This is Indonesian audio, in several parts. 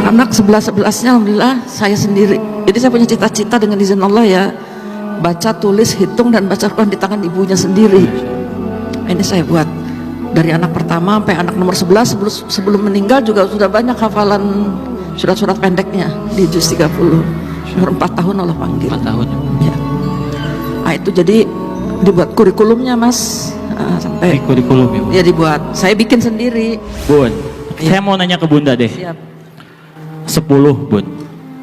Anak-anak 11-11-nya alhamdulillah saya sendiri. Jadi saya punya cita-cita dengan izin Allah ya, baca, tulis, hitung dan baca Quran di tangan ibunya sendiri. Ini saya buat dari anak pertama sampai anak nomor 11 sebelum meninggal juga sudah banyak hafalan surat-surat pendeknya di juz 30. Umur 4 tahun Allah panggil. 4 tahun Ya. Nah, itu jadi dibuat kurikulumnya Mas. Sampai di kurikulum ya, Bu. ya dibuat. Saya bikin sendiri. Bun, Iya. saya mau nanya ke Bunda deh. Siap. 10 Bun,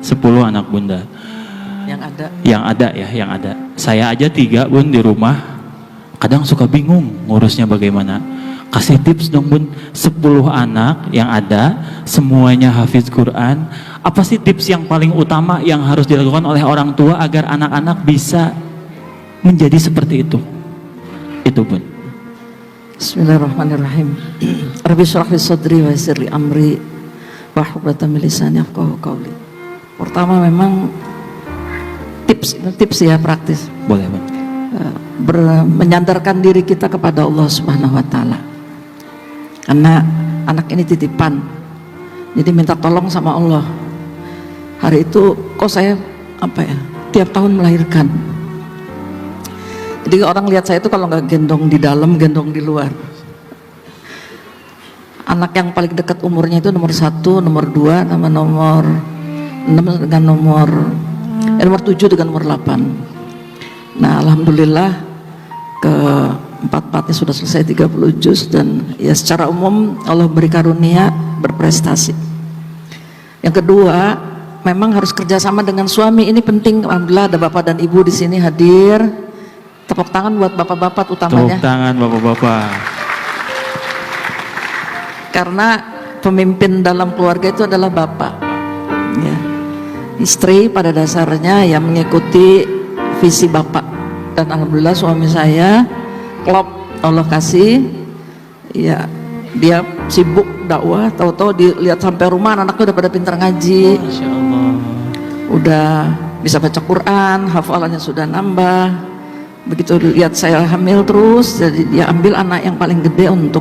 10 anak Bunda Yang ada. yang ada. Saya aja 3 Bun di rumah, kadang suka bingung ngurusnya bagaimana. Kasih tips dong Bun, 10 anak yang ada, semuanya hafiz Quran. Apa sih tips yang paling utama yang harus dilakukan oleh orang tua agar anak-anak bisa menjadi seperti itu? Itu Bun. Bismillahirrahmanirrahim. Rabbi shrah li sadri wa yassir li amri wahlul 'uqdatam min lisani yafqahu qawli. Pertama memang tips ya, praktis. Boleh Bun. Menyandarkan diri kita kepada Allah Subhanahu wa taala. Karena anak ini titipan. Jadi minta tolong sama Allah. Hari itu kok saya tiap tahun melahirkan. Jadi orang lihat saya itu kalau nggak gendong di dalam, gendong di luar. Anak yang paling dekat umurnya itu nomor 1, nomor 2, sama nomor 6 dengan nomor 7 dengan nomor 8. Nah alhamdulillah ke-4-4-nya sudah selesai 30 juz dan ya secara umum Allah beri karunia berprestasi. Yang kedua, memang harus kerjasama dengan suami, ini penting. Alhamdulillah ada bapak dan ibu di sini hadir. Tepuk tangan buat bapak-bapak utamanya. Tepuk tangan bapak-bapak. Karena pemimpin dalam keluarga itu adalah bapak. Ya. Istri pada dasarnya yang mengikuti visi bapak. Dan alhamdulillah suami saya klop, Allah kasih. Ya, dia sibuk dakwah, tahu-tahu dilihat sampai rumah anaknya udah pada pintar ngaji. Masya Allah. Udah bisa baca Quran, hafalannya sudah nambah. Begitu lihat saya hamil terus, jadi dia ambil anak yang paling gede untuk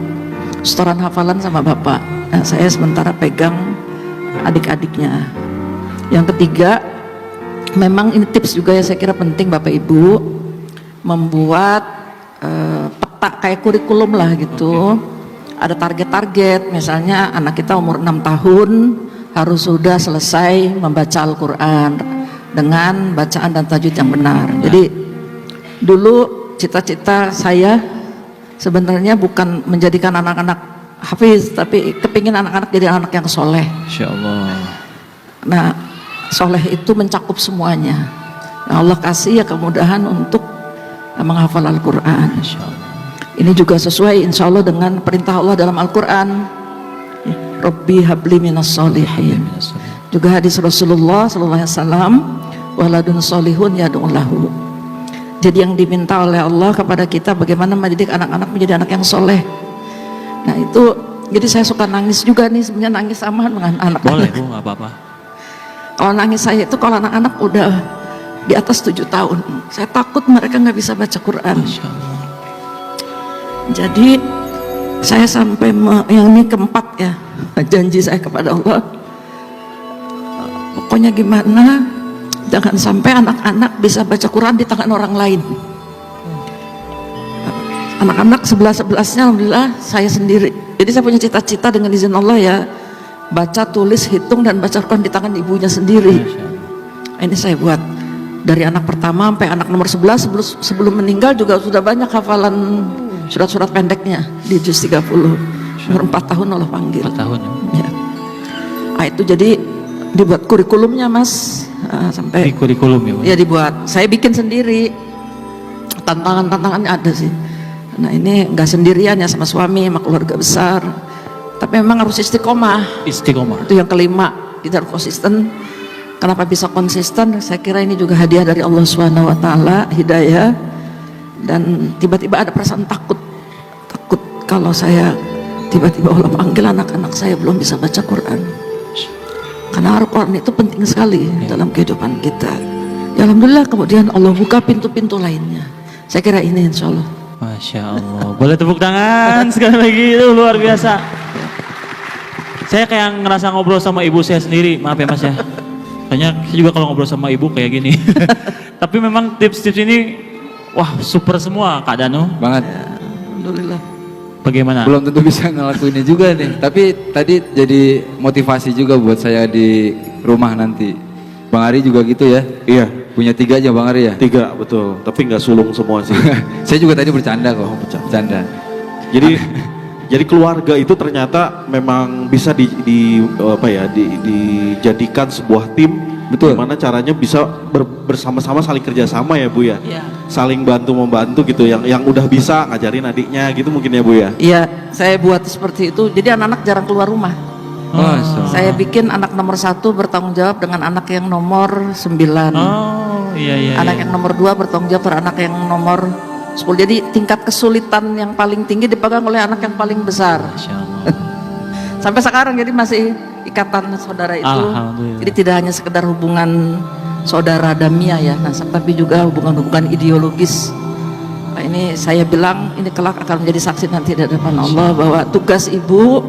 setoran hafalan sama bapak. Nah, saya sementara pegang adik-adiknya. Yang ketiga, memang ini tips juga ya, saya kira penting Bapak Ibu membuat peta kayak kurikulum lah gitu. Ada target-target, misalnya anak kita umur 6 tahun harus sudah selesai membaca Al-Quran dengan bacaan dan tajwid yang benar. Jadi dulu cita-cita saya sebenarnya bukan menjadikan anak-anak hafiz, tapi kepingin anak-anak jadi anak yang soleh. Insya Allah. Nah, soleh itu mencakup semuanya. Nah, Allah kasih ya kemudahan untuk menghafal Al-Quran. Ini juga sesuai insya Allah dengan perintah Allah dalam Al-Quran. Rabbi habli minas solihin. Juga hadis Rasulullah SAW, waladun solihun yad'u lahu. Jadi yang diminta oleh Allah kepada kita bagaimana mendidik anak-anak menjadi anak yang soleh. Nah itu, jadi saya suka nangis juga nih, sebenarnya nangis sama dengan anak-anak. Boleh Bu, nggak apa-apa. Kalau nangis saya itu kalau anak-anak udah di atas 7 tahun, saya takut mereka nggak bisa baca Quran. Masya Allah. Jadi saya sampai yang ini keempat ya, janji saya kepada Allah, pokoknya gimana jangan sampai anak-anak bisa baca Quran di tangan orang lain. Anak-anak 11-11-nya alhamdulillah saya sendiri. Jadi saya punya cita-cita dengan izin Allah ya, baca, tulis, hitung dan baca Quran di tangan ibunya sendiri. Ini saya buat dari anak pertama sampai anak nomor 11 sebelum meninggal juga sudah banyak hafalan surat-surat pendeknya di juz 30. Umur 4 tahun Allah panggil. 4 tahun ya. Nah, itu jadi dibuat kurikulumnya Mas. Sampai di kurikulum ya Bu. Ya dibuat. Saya bikin sendiri. Tantangannya ada sih. Nah ini nggak sendirian ya, sama suami, sama keluarga besar. Tapi memang harus istiqomah. Istiqomah. Itu yang kelima, kita harus konsisten. Kenapa bisa konsisten? Saya kira ini juga hadiah dari Allah Subhanahu wa taala, hidayah. Dan tiba-tiba ada perasaan takut kalau saya tiba-tiba Allah panggil anak-anak saya belum bisa baca Quran. Karena Al-Quran itu penting sekali dalam kehidupan kita. Ya alhamdulillah kemudian Allah buka pintu-pintu lainnya. Saya kira ini insya Allah. Masya Allah. Boleh tepuk tangan sekali lagi, itu luar biasa. Saya kayak ngerasa ngobrol sama ibu saya sendiri, maaf ya Mas ya. Soalnya saya juga kalau ngobrol sama ibu kayak gini. Tapi memang tips-tips ini, wah super semua Kak Danu. Banget. Alhamdulillah. Bagaimana? Belum tentu bisa ngelakuinnya juga nih. Tapi tadi jadi motivasi juga buat saya di rumah nanti. Bang Ari juga gitu ya? Iya, Punya 3 aja Bang Ari ya? 3 betul. Tapi nggak sulung semua sih. Saya juga tadi bercanda kok. Bercanda. Jadi jadi keluarga itu ternyata memang bisa dijadikan sebuah tim. Betul. Gimana caranya bisa bersama-sama saling kerjasama ya Bu ya. Iya. Saling bantu membantu gitu. Yang udah bisa ngajarin adiknya gitu mungkin ya Bu ya. Iya, saya buat seperti itu. Jadi anak-anak jarang keluar rumah. Saya bikin anak nomor 1 bertanggung jawab dengan anak yang nomor 9. Oh iya. Anak yang nomor 2 bertanggung jawab dengan anak yang nomor 10. Jadi tingkat kesulitan yang paling tinggi dipegang oleh anak yang paling besar. Masya Allah. Sampai sekarang jadi masih ikatan saudara itu. Alhamdulillah. Jadi tidak hanya sekedar hubungan saudara damia ya, nah, tapi juga hubungan-hubungan ideologis. Nah, ini saya bilang ini kelak akan menjadi saksi nanti di hadapan Allah bahwa tugas ibu